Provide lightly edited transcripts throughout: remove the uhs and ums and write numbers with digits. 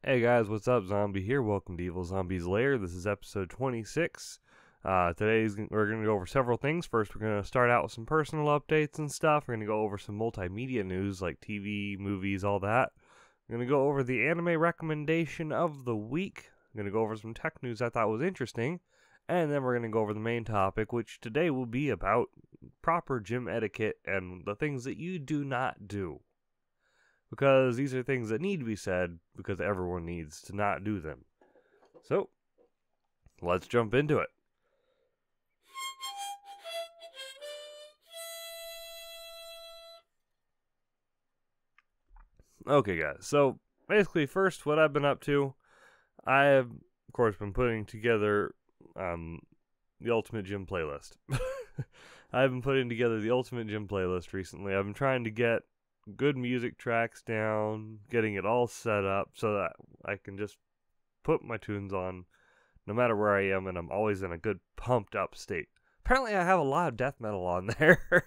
Hey guys, what's up? Zombie here. Welcome to Evilzombies Lair. This is episode 26. We're going to go over several things. First, we're going to start out with some personal updates and stuff. We're going to go over some multimedia news like TV, movies, all that. We're going to go over the anime recommendation of the week. I'm going to go over some tech news I thought was interesting. And then we're going to go over the main topic, which today will be about proper gym etiquette and the things that you do not do. Because these are things that need to be said because everyone needs to not do them. So, let's jump into it. Okay, guys. So, basically, first, what I've been up to, I have, of course, been putting together the Ultimate Gym playlist. I've been putting together the Ultimate Gym playlist recently. I've been trying to get good music tracks down, getting it all set up so that I can just put my tunes on no matter where I am, and I'm always in a good pumped up state. Apparently I have a lot of death metal on there.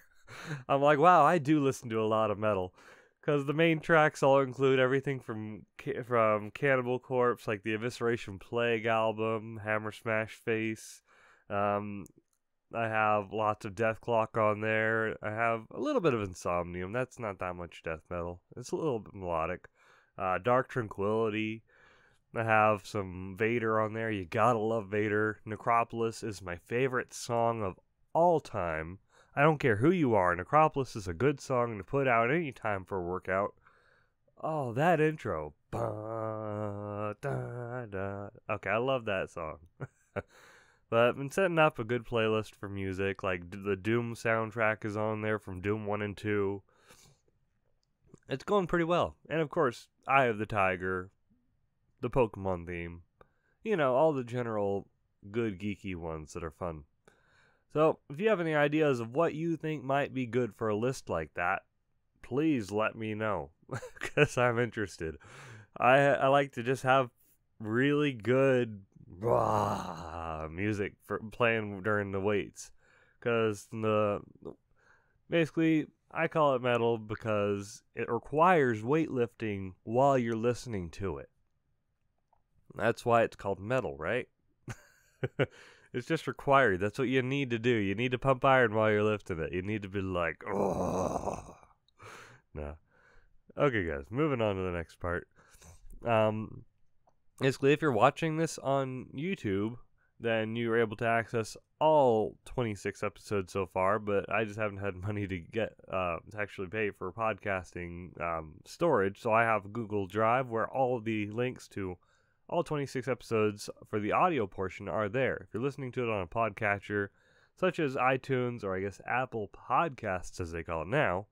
I'm like, wow, I do listen to a lot of metal, because the main tracks all include everything from Cannibal Corpse, like the Evisceration Plague album, Hammer Smash Face. I have lots of Death Clock on there. I have a little bit of Insomnium. That's not that much death metal. It's a little bit melodic. Dark Tranquility. I have some Vader on there. You gotta love Vader. Necropolis is my favorite song of all time. I don't care who you are. Necropolis is a good song to put out any time for a workout. Oh, that intro. Ba, da, da. Okay, I love that song. But I've been setting up a good playlist for music, like the Doom soundtrack is on there from Doom 1 and 2. It's going pretty well. And of course, Eye of the Tiger, the Pokemon theme. You know, all the general good geeky ones that are fun. So, if you have any ideas of what you think might be good for a list like that, please let me know, because I'm interested. I like to just have really good music for playing during the weights, because basically I call it metal because it requires weightlifting while you're listening to it. That's why it's called metal, right? It's just required. That's what you need to do. You need to pump iron while you're lifting it. You need to be like, oh. No. Okay, guys, moving on to the next part. Basically, if you're watching this on YouTube, then you were able to access all 26 episodes so far, but I just haven't had money to get to actually pay for podcasting storage, so I have Google Drive where all of the links to all 26 episodes for the audio portion are there. If you're listening to it on a podcatcher, such as iTunes, or I guess Apple Podcasts as they call it now,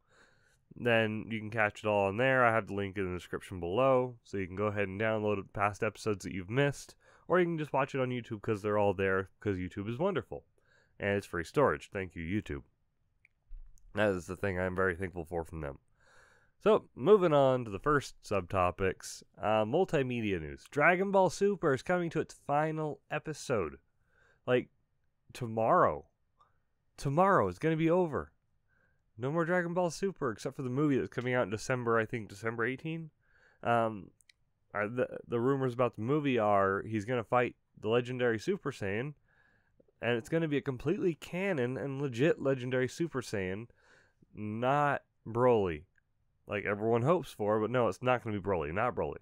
then you can catch it all on there. I have the link in the description below, so you can go ahead and download past episodes that you've missed, or you can just watch it on YouTube because they're all there, because YouTube is wonderful. And it's free storage. Thank you, YouTube. That is the thing I'm very thankful for from them. So, moving on to the first subtopics, multimedia news. Dragon Ball Super is coming to its final episode. Like, tomorrow. Tomorrow is going to be over. No more Dragon Ball Super, except for the movie that's coming out in December, I think December 18. The rumors about the movie are he's going to fight the legendary Super Saiyan, and it's going to be a completely canon and legit legendary Super Saiyan, not Broly, like everyone hopes for, but no, it's not going to be Broly, not Broly.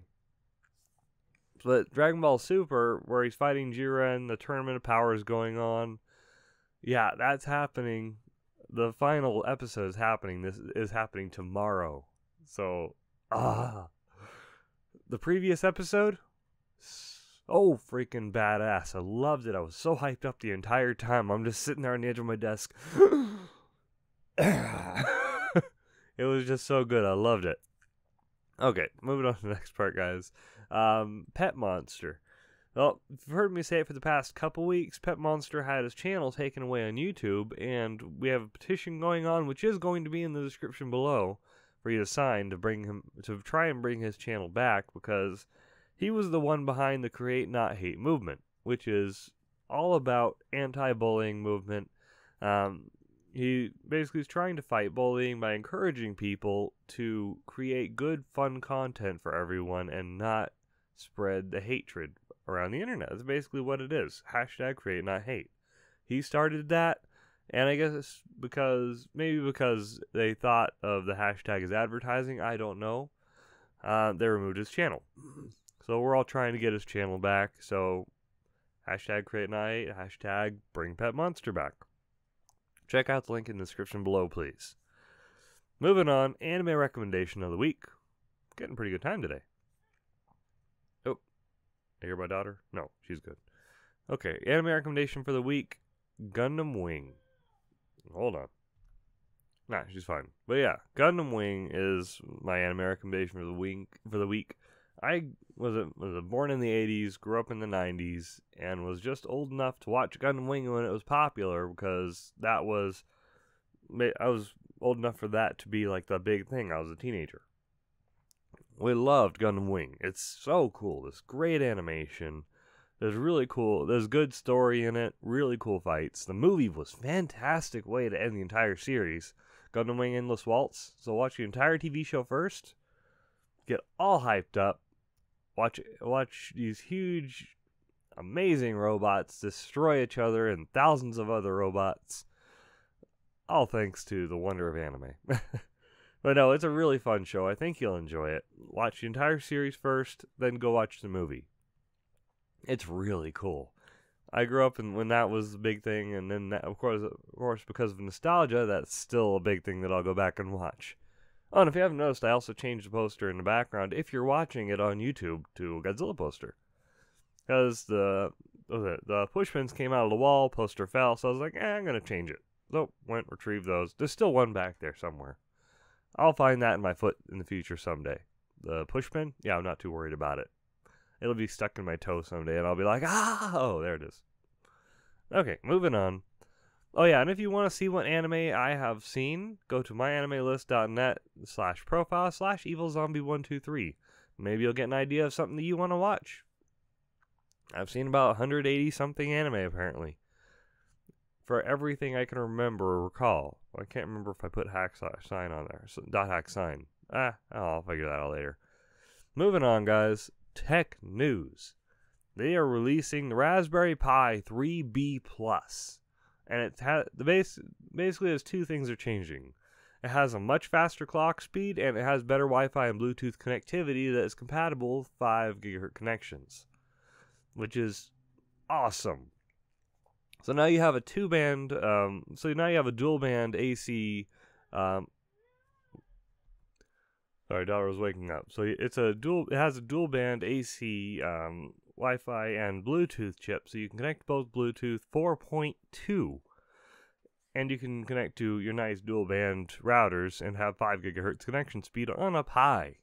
But Dragon Ball Super, where he's fighting Jiren, the Tournament of Power is going on. Yeah, that's happening. The final episode is happening. This is happening tomorrow. So, the previous episode, so freaking badass. I loved it. I was so hyped up the entire time. I'm just sitting there on the edge of my desk. It was just so good. I loved it. Okay, moving on to the next part, guys. PetMonster. Well, you've heard me say it for the past couple weeks. PetMonster had his channel taken away on YouTube, and we have a petition going on, which is going to be in the description below for you to sign to try and bring his channel back, because he was the one behind the Create Not Hate movement, which is all about anti-bullying movement. He basically is trying to fight bullying by encouraging people to create good, fun content for everyone and not spread the hatred around the internet. That's basically what it is. Hashtag create not hate. He started that, and I guess it's because they thought of the hashtag as advertising. I don't know. They removed his channel. So we're all trying to get his channel back. So hashtag create not hate, hashtag bring PetMonster back. Check out the link in the description below, please. Moving on, anime recommendation of the week. Getting pretty good time today. Oh, I hear my daughter? No, she's good. Okay, anime recommendation for the week, Gundam Wing. Hold on. Nah, she's fine. But yeah, Gundam Wing is my anime recommendation for the week. I was born in the 80s, grew up in the 90s, and was just old enough to watch Gundam Wing when it was popular because I was old enough for that to be like the big thing. I was a teenager. We loved Gundam Wing. It's so cool. This great animation. There's good story in it. Really cool fights. The movie was fantastic way to end the entire series. Gundam Wing Endless Waltz. So watch the entire TV show first. Get all hyped up. Watch these huge, amazing robots destroy each other and thousands of other robots. All thanks to the wonder of anime. But no, it's a really fun show. I think you'll enjoy it. Watch the entire series first, then go watch the movie. It's really cool. I grew up when that was the big thing, and then of course, because of nostalgia, that's still a big thing that I'll go back and watch. Oh, and if you haven't noticed, I also changed the poster in the background, if you're watching it on YouTube, to a Godzilla poster. Because the push pins came out of the wall, poster fell, so I was like, I'm going to change it. So, went, retrieved those. There's still one back there somewhere. I'll find that in my foot in the future someday. The push pin? Yeah, I'm not too worried about it. It'll be stuck in my toe someday, and I'll be like, oh, there it is. Okay, moving on. Oh yeah, and if you want to see what anime I have seen, go to myanimelist.net/profile/Evilzombie123. Maybe you'll get an idea of something that you want to watch. I've seen about 180 something anime apparently. For everything I can remember or recall. I can't remember if I put #sign on there. So, .hacksign. I'll figure that out later. Moving on, guys. Tech news. They are releasing the Raspberry Pi 3B Plus. And it basically has two things are changing. It has a much faster clock speed, and it has better Wi-Fi and Bluetooth connectivity that is compatible with 5 GHz connections, which is awesome. So now you have a dual band AC. Sorry, daughter was waking up. So it has a dual band AC Wi-Fi and Bluetooth chip, so you can connect both Bluetooth 4.2, and you can connect to your nice dual band routers and have 5 GHz connection speed on a Pi.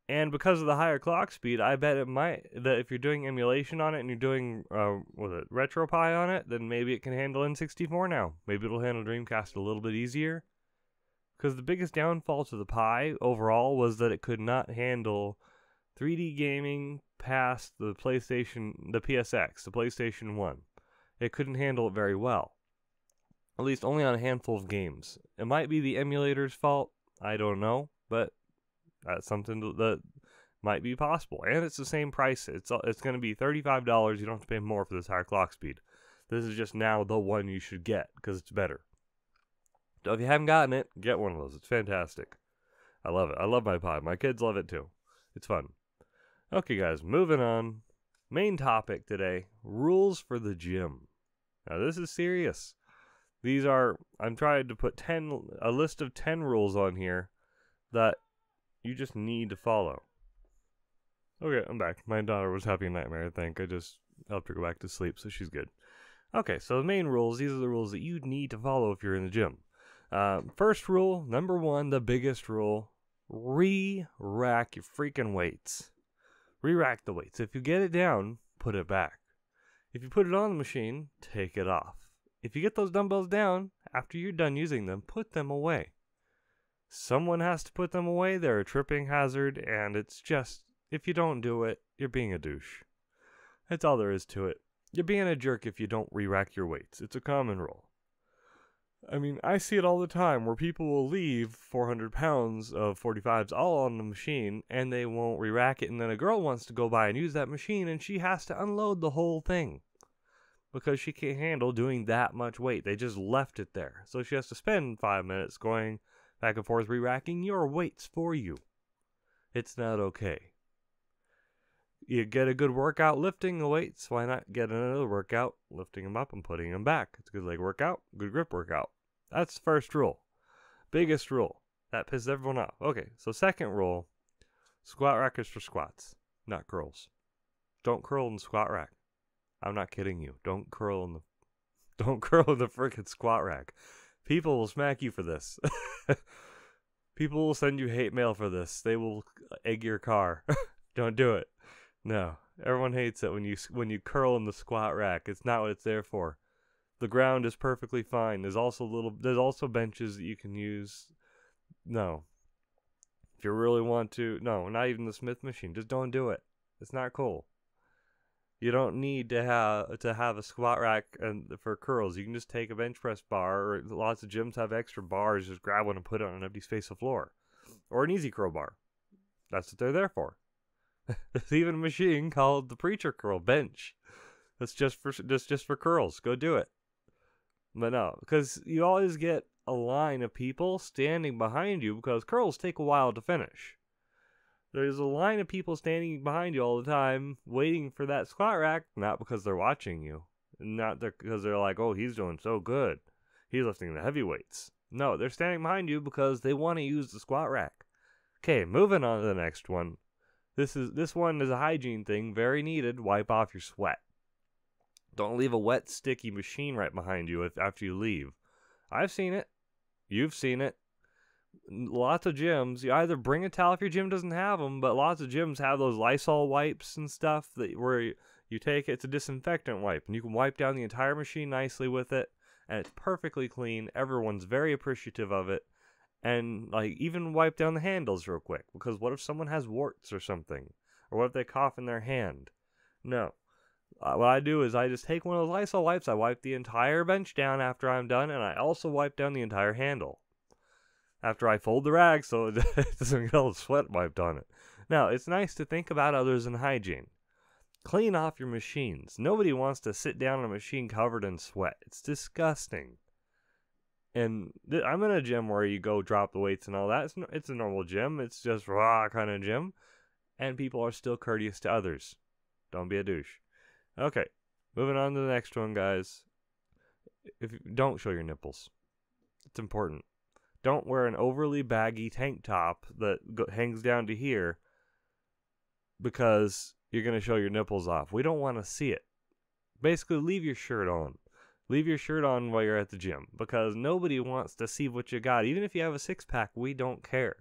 And because of the higher clock speed, I bet that if you're doing emulation on it and you're doing RetroPie on it, then maybe it can handle N64 now. Maybe it'll handle Dreamcast a little bit easier. Because the biggest downfall to the Pi overall was that it could not handle 3D gaming past the PSX, the PlayStation 1. It couldn't handle it very well. At least only on a handful of games. It might be the emulator's fault, I don't know, but that's something that might be possible. And it's the same price. It's going to be $35. You don't have to pay more for this higher clock speed. This is just now the one you should get, because it's better. So if you haven't gotten it, get one of those. It's fantastic. I love it. I love my Pi. My kids love it too. It's fun. Okay, guys, moving on. Main topic today, rules for the gym. Now, this is serious. I'm trying to put a list of 10 rules on here that you just need to follow. Okay, I'm back. My daughter was having a nightmare, I think. I just helped her go back to sleep, so she's good. Okay, so the main rules, these are the rules that you need to follow if you're in the gym. First rule, number 1, the biggest rule, re-rack your freaking weights. Re-rack the weights. If you get it down, put it back. If you put it on the machine, take it off. If you get those dumbbells down, after you're done using them, put them away. Someone has to put them away. They're a tripping hazard, and it's just, if you don't do it, you're being a douche. That's all there is to it. You're being a jerk if you don't re-rack your weights. It's a common rule. I mean, I see it all the time where people will leave 400 pounds of 45s all on the machine and they won't re-rack it. And then a girl wants to go by and use that machine and she has to unload the whole thing because she can't handle doing that much weight. They just left it there. So she has to spend 5 minutes going back and forth re-racking your weights for you. It's not okay. You get a good workout lifting the weights. Why not get another workout lifting them up and putting them back? It's a good leg workout, good grip workout. That's the first rule. Biggest rule. That pisses everyone off. Okay, so second rule, squat rack is for squats, not curls. Don't curl in the squat rack. I'm not kidding you. Don't curl in the freaking squat rack. People will smack you for this. People will send you hate mail for this. They will egg your car. Don't do it. No, everyone hates it when you curl in the squat rack. It's not what it's there for. The ground is perfectly fine. There's also benches that you can use. No. If you really want to, no, not even the Smith machine. Just don't do it. It's not cool. You don't need to have a squat rack for curls. You can just take a bench press bar, or lots of gyms have extra bars. Just grab one and put it on an empty space of floor, or an easy curl bar. That's what they're there for. There's even a machine called the preacher curl bench. That's just for curls. Go do it. But no, because you always get a line of people standing behind you because curls take a while to finish. There's a line of people standing behind you all the time waiting for that squat rack, not because they're watching you. Not because they're like, oh, he's doing so good. He's lifting the heavy weights. No, they're standing behind you because they want to use the squat rack. Okay, moving on to the next one. This one is a hygiene thing, very needed. Wipe off your sweat. Don't leave a wet, sticky machine right behind you after you leave. I've seen it. You've seen it. Lots of gyms, you either bring a towel if your gym doesn't have them, but lots of gyms have those Lysol wipes and stuff where you take it. It's a disinfectant wipe, and you can wipe down the entire machine nicely with it, and it's perfectly clean. Everyone's very appreciative of it. And, like, even wipe down the handles real quick. Because what if someone has warts or something? Or what if they cough in their hand? No. What I do is I just take one of those Lysol wipes. I wipe the entire bench down after I'm done. And I also wipe down the entire handle. After I fold the rag so it doesn't get all the sweat wiped on it. Now, it's nice to think about others in hygiene. Clean off your machines. Nobody wants to sit down on a machine covered in sweat. It's disgusting. And I'm in a gym where you go drop the weights and all that. It's a normal gym. It's just raw kind of gym. And people are still courteous to others. Don't be a douche. Okay, moving on to the next one, guys. Don't show your nipples. It's important. Don't wear an overly baggy tank top that hangs down to here because you're going to show your nipples off. We don't want to see it. Basically, leave your shirt on. Leave your shirt on while you're at the gym because nobody wants to see what you got. Even if you have a six-pack, we don't care.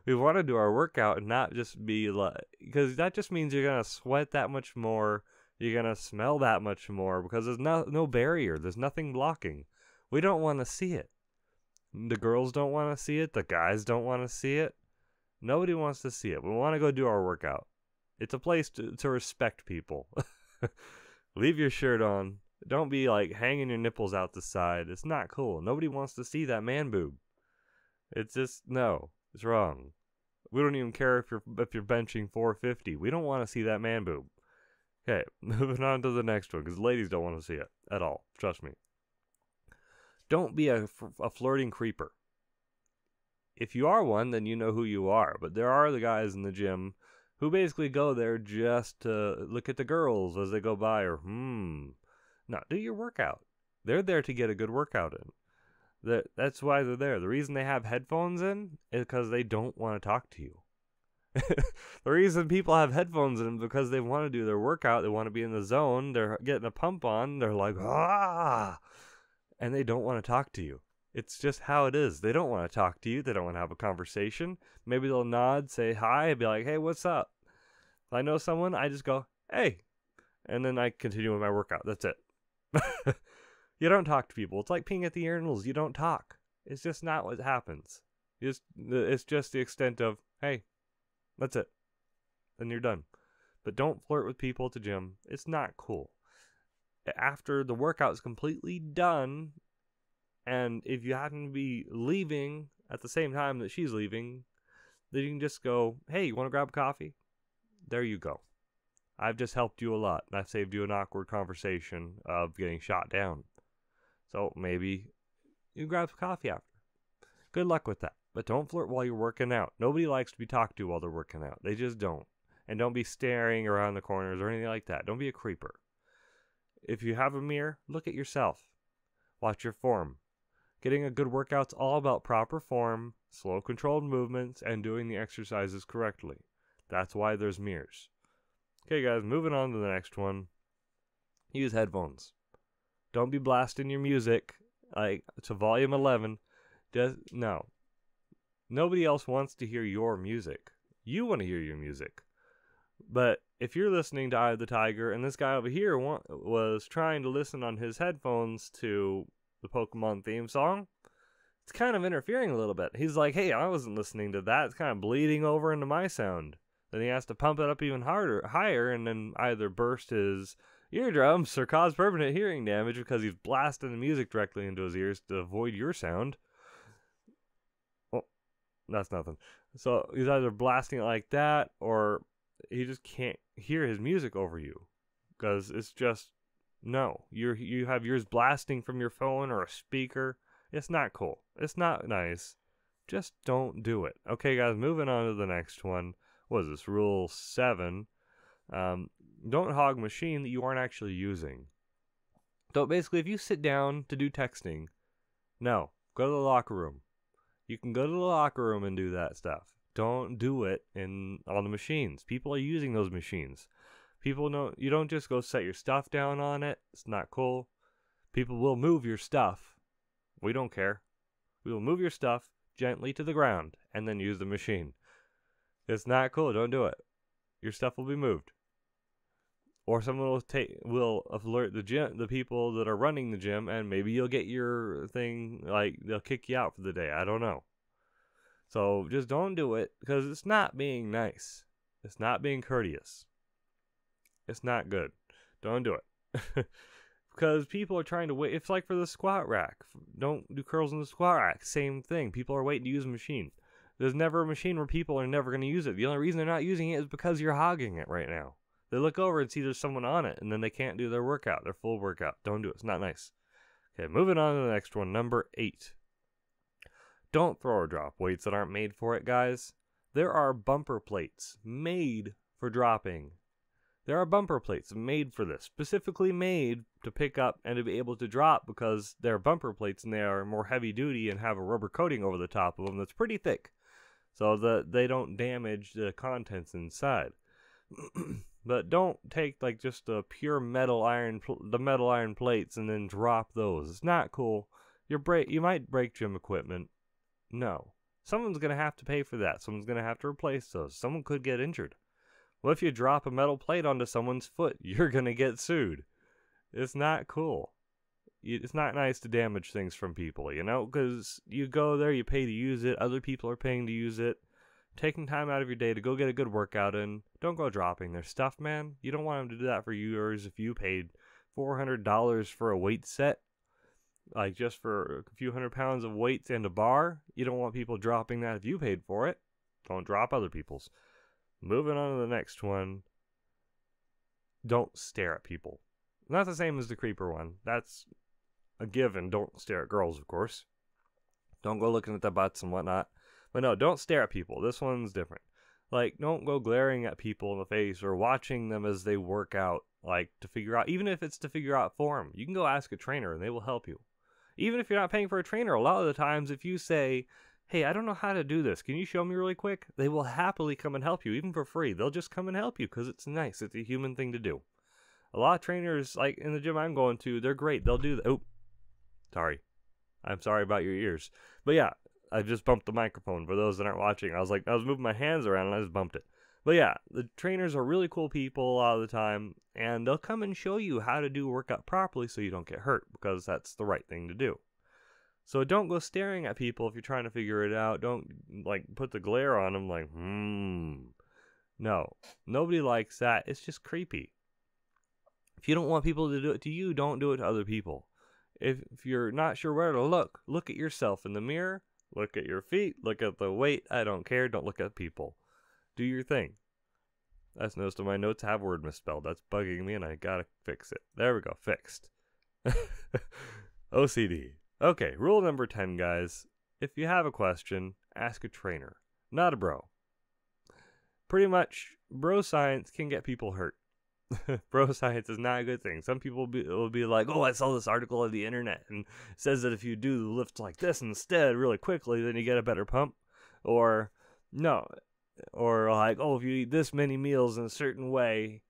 We want to do our workout and not just be like, because that just means you're going to sweat that much more. You're going to smell that much more because there's no barrier. There's nothing blocking. We don't want to see it. The girls don't want to see it. The guys don't want to see it. Nobody wants to see it. We want to go do our workout. It's a place to respect people. Leave your shirt on. Don't be like hanging your nipples out the side. It's not cool. Nobody wants to see that man boob. It's just, no, it's wrong. We don't even care if you're benching 450. We don't want to see that man boob. Okay, moving on to the next one because ladies don't want to see it at all. Trust me. Don't be a flirting creeper. If you are one, then you know who you are. But there are the guys in the gym who basically go there just to look at the girls as they go by or, No, do your workout. They're there to get a good workout in. That's why they're there. The reason they have headphones in is because they don't want to talk to you. The reason people have headphones in is because they want to do their workout. They want to be in the zone. They're getting a pump on. They're like, ah! And they don't want to talk to you. It's just how it is. They don't want to talk to you. They don't want to have a conversation. Maybe they'll nod, say hi, and be like, hey, what's up? If I know someone, I just go, hey. And then I continue with my workout. That's it. You don't talk to people. It's like peeing at the urinals. You don't talk. It's just not what happens. It's just the extent of, hey, that's it. Then you're done. But don't flirt with people at the gym. It's not cool. After the workout's completely done, And if you happen to be leaving at the same time that she's leaving, then you can just go, hey, you want to grab a coffee? There you go. I've just helped you a lot, and I've saved you an awkward conversation of getting shot down. So maybe you grab some coffee after. Good luck with that. But don't flirt while you're working out. Nobody likes to be talked to while they're working out. They just don't. And don't be staring around the corners or anything like that. Don't be a creeper. If you have a mirror, look at yourself. Watch your form. Getting a good workout's all about proper form, slow controlled movements, and doing the exercises correctly. That's why there's mirrors. Okay guys, moving on to the next one. Use headphones. Don't be blasting your music like to volume 11. No. Nobody else wants to hear your music. You want to hear your music. But if you're listening to Eye of the Tiger and this guy over here was trying to listen on his headphones to the Pokemon theme song, it's kind of interfering a little bit. He's like, hey, I wasn't listening to that. It's kind of bleeding over into my sound. Then he has to pump it up even higher, and then either burst his eardrums or cause permanent hearing damage because he's blasting the music directly into his ears to avoid your sound. Well, that's nothing. So he's either blasting it like that, or he just can't hear his music over you because it's just no. You have yours blasting from your phone or a speaker. It's not cool. It's not nice. Just don't do it. Okay, guys, moving on to the next one. What is this? Rule 7. Don't hog machine that you aren't actually using. So basically, if you sit down to do texting, no, go to the locker room. You can go to the locker room and do that stuff. Don't do it on the machines. People are using those machines. People know you don't just go set your stuff down on it. It's not cool. People will move your stuff. We don't care. We will move your stuff gently to the ground and then use the machine. It's not cool. Don't do it. Your stuff will be moved. Or someone will alert the people that are running the gym, and maybe you'll get your thing, like they'll kick you out for the day. I don't know. So just don't do it because it's not being nice. It's not being courteous. It's not good. Don't do it. Because people are trying to wait. It's like for the squat rack. Don't do curls in the squat rack. Same thing. People are waiting to use a machine. There's never a machine where people are never going to use it. The only reason they're not using it is because you're hogging it right now. They look over and see there's someone on it, and then they can't do their workout, their full workout. Don't do it. It's not nice. Okay, moving on to the next one, number 8. Don't throw or drop weights that aren't made for it, guys. There are bumper plates made for dropping. There are bumper plates made for this, specifically made to pick up and to be able to drop because they're bumper plates and they are more heavy duty and have a rubber coating over the top of them that's pretty thick so that they don't damage the contents inside. But don't take like just the pure metal iron plates and then drop those. It's not cool. You might break gym equipment. No. Someone's going to have to pay for that. Someone's going to have to replace those. Someone could get injured. Well, if you drop a metal plate onto someone's foot, you're going to get sued. It's not cool. It's not nice to damage things from people, you know, because you go there, you pay to use it, other people are paying to use it. Taking time out of your day to go get a good workout in, don't go dropping their stuff, man. You don't want them to do that for yours if you paid $400 for a weight set, like just for a few £100 of weights and a bar. You don't want people dropping that if you paid for it. Don't drop other people's. Moving on to the next one. Don't stare at people. Not the same as the creeper one. That's a given. Don't stare at girls, of course. Don't go looking at their butts and whatnot. But no, don't stare at people. This one's different. Like, don't go glaring at people in the face or watching them as they work out, like, to figure out, even if it's to figure out form. You can go ask a trainer and they will help you. Even if you're not paying for a trainer, a lot of the times if you say, hey, I don't know how to do this, can you show me really quick? They will happily come and help you, even for free. They'll just come and help you because it's nice. It's a human thing to do. A lot of trainers, like in the gym I'm going to, they're great. They'll do that. Oh, sorry. I'm sorry about your ears. But yeah. I just bumped the microphone for those that aren't watching. I was moving my hands around and I just bumped it. But yeah, the trainers are really cool people a lot of the time, and they'll come and show you how to do workout properly so you don't get hurt, because that's the right thing to do. So don't go staring at people if you're trying to figure it out. Don't like put the glare on them like, No, nobody likes that. It's just creepy. If you don't want people to do it to you, don't do it to other people. If you're not sure where to look at yourself in the mirror, look at your feet, look at the weight. I don't care. Don't look at people. Do your thing. That's noticed in my notes. I have word misspelled. That's bugging me, and I gotta fix it. There we go. Fixed. OCD. Okay, rule number 10, guys. If you have a question, ask a trainer, not a bro. Pretty much, bro science can get people hurt. Bro science is not a good thing. Some people will be like, oh, I saw this article on the internet, and it says that if you do the lift like this instead really quickly, then you get a better pump. Or, no. Or like, oh, if you eat this many meals in a certain way,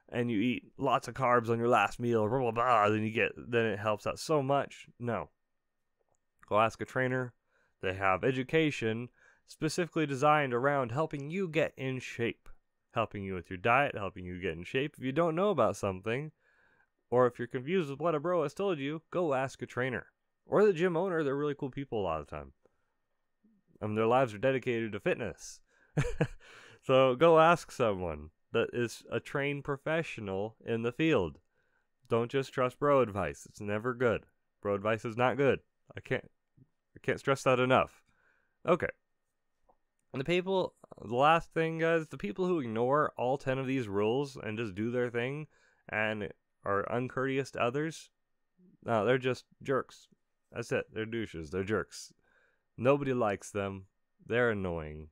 and you eat lots of carbs on your last meal, blah, blah, blah, then it helps out so much. No. Go ask a trainer. They have education specifically designed around helping you get in shape. Helping you with your diet, helping you get in shape. If you don't know about something, or if you're confused with what a bro has told you, go ask a trainer. Or the gym owner. They're really cool people a lot of the time. Their lives are dedicated to fitness. So go ask someone that is a trained professional in the field. Don't just trust bro advice. It's never good. Bro advice is not good. I can't stress that enough. Okay. And the last thing, guys, the people who ignore all 10 of these rules and just do their thing and are uncourteous to others, no, they're just jerks. That's it. They're douches. They're jerks. Nobody likes them. They're annoying.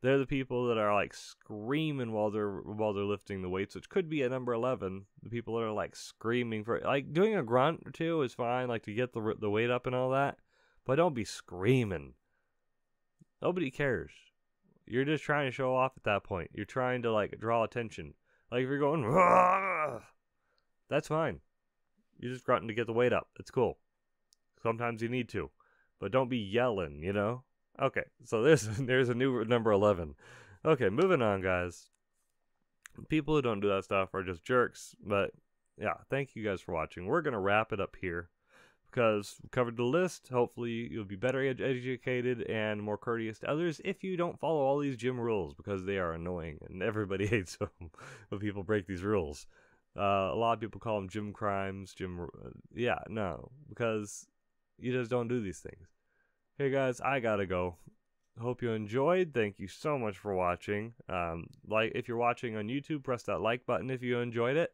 They're the people that are like screaming while they're lifting the weights, which could be at number 11. The people that are like screaming for, like, doing a grunt or two is fine, like to get the weight up and all that, but don't be screaming. Nobody cares. You're just trying to show off at that point. You're trying to like draw attention. Like if you're going, "Rah!" That's fine. You're just grunting to get the weight up. It's cool. Sometimes you need to, but don't be yelling, you know? Okay, so there's a new number 11. Okay, moving on, guys. People who don't do that stuff are just jerks, but yeah, thank you guys for watching. We're going to wrap it up here because we covered the list. Hopefully you'll be better educated and more courteous to others if you don't follow all these gym rules, because they are annoying and everybody hates them when people break these rules. A lot of people call them gym crimes, yeah, no, because you just don't do these things. Hey guys, I gotta go. Hope you enjoyed. Thank you so much for watching. If you're watching on YouTube, press that like button if you enjoyed it.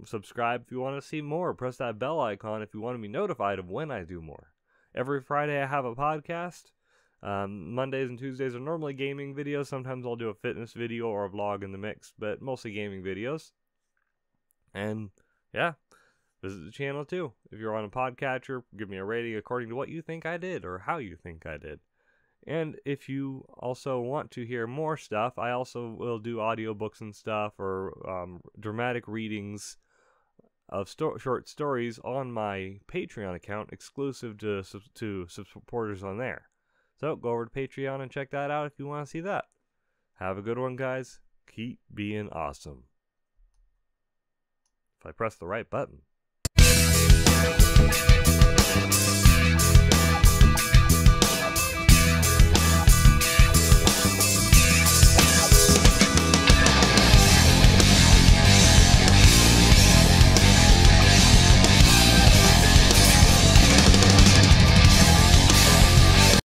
Subscribe if you want to see more. Press that bell icon if you want to be notified of when I do more. Every Friday I have a podcast. Mondays and Tuesdays are normally gaming videos. Sometimes I'll do a fitness video or a vlog in the mix, but mostly gaming videos. And yeah. Visit the channel too. If you're on a podcatcher, give me a rating according to what you think I did or how you think I did. And if you also want to hear more stuff, I also will do audiobooks and stuff, or dramatic readings of short stories on my Patreon account, exclusive to supporters on there. So go over to Patreon and check that out if you want to see that. Have a good one, guys. Keep being awesome. If I press the right button.